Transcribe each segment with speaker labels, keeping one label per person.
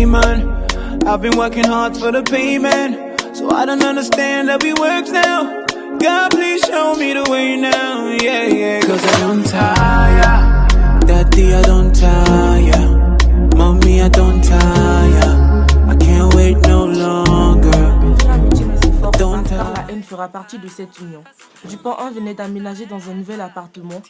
Speaker 1: man. I've been working hard for the payment, so I don't understand how it works now. God, please show me the way now, yeah, yeah. Cause I don't tire, daddy, I don't tire, mommy, I don't tire, I can't wait no longer.
Speaker 2: Car la haine fera partie de cette union. Dupont 1 venait d'aménager dans un nouvel appartement.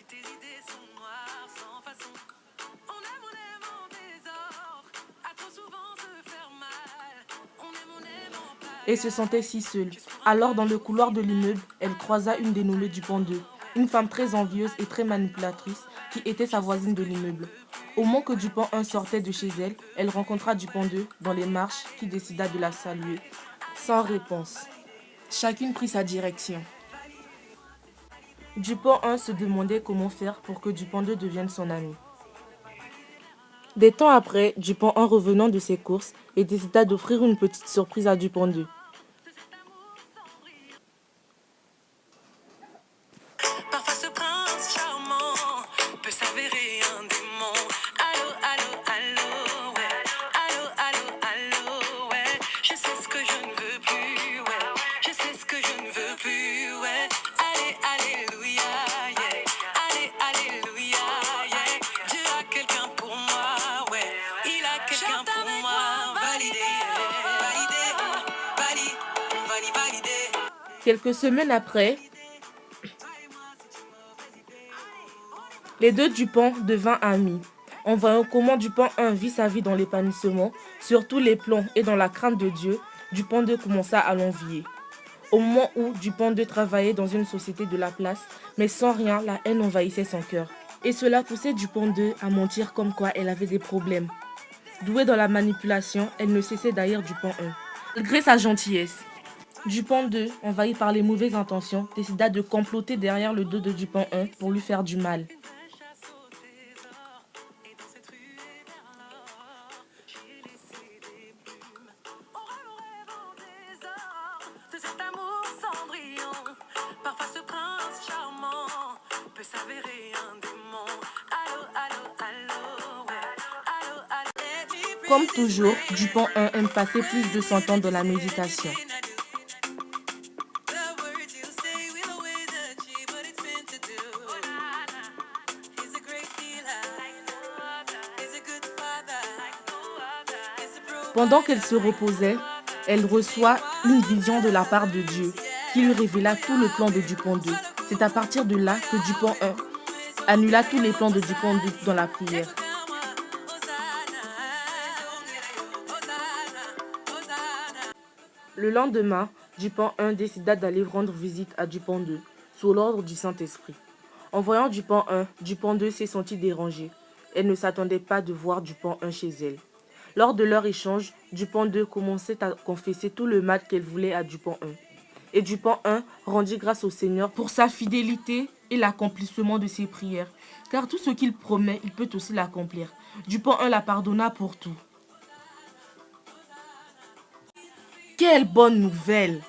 Speaker 2: Et se sentait si seule. Alors, dans le couloir de l'immeuble, elle croisa une dénommée Dupont 2, une femme très envieuse et très manipulatrice qui était sa voisine de l'immeuble. Au moment que Dupont 1 sortait de chez elle, elle rencontra Dupont 2 dans les marches qui décida de la saluer. Sans réponse. Chacune prit sa direction. Dupont 1 se demandait comment faire pour que Dupont 2 devienne son ami. Des temps après, Dupont 1 revenant de ses courses et décida d'offrir une petite surprise à Dupont 2.
Speaker 3: Parfois ce prince charmant peut s'avérer un démon. Allô, allô, allô, ouais. Allô, allô, allô, ouais. Je sais ce que je ne veux plus, ouais. Je sais ce que je ne veux plus, ouais. Allez, alléluia, yeah. Allez, alléluia, yeah. Dieu a quelqu'un pour moi, ouais. Il a quelqu'un pour moi. Validé, validé, validé, validé.
Speaker 2: Quelques semaines après, les deux Dupont devinrent amis. En voyant comment Dupont 1 vit sa vie dans l'épanouissement, sur tous les plans et dans la crainte de Dieu, Dupont 2 commença à l'envier. Au moment où Dupont 2 travaillait dans une société de la place, mais sans rien, la haine envahissait son cœur. Et cela poussait Dupont 2 à mentir comme quoi elle avait des problèmes. Douée dans la manipulation, elle ne cessait d'haïr Dupont 1. Malgré sa gentillesse, Dupont 2, envahi par les mauvaises intentions, décida de comploter derrière le dos de Dupont 1 pour lui faire du mal.
Speaker 3: Parfois ce prince charmant peut s'avérer un démon. Allô, allô, allô, ouais. Allô, allô.
Speaker 2: Comme toujours, Dupont 1 aime passer plus de son temps dans la méditation. Pendant qu'elle se reposait, elle reçoit une vision de la part de Dieu qui lui révéla tout le plan de Dupont 2. C'est à partir de là que Dupont 1 annula tous les plans de Dupont 2 dans la prière. Le lendemain, Dupont 1 décida d'aller rendre visite à Dupont 2 sous l'ordre du Saint-Esprit. En voyant Dupont 1, Dupont 2 s'est sentie dérangée. Elle ne s'attendait pas de voir Dupont 1 chez elle. Lors de leur échange, Dupont 2 commençait à confesser tout le mal qu'elle voulait à Dupont 1. Et Dupont 1 rendit grâce au Seigneur pour sa fidélité et l'accomplissement de ses prières. Car tout ce qu'il promet, il peut aussi l'accomplir. Dupont 1 la pardonna pour tout. Quelle bonne nouvelle!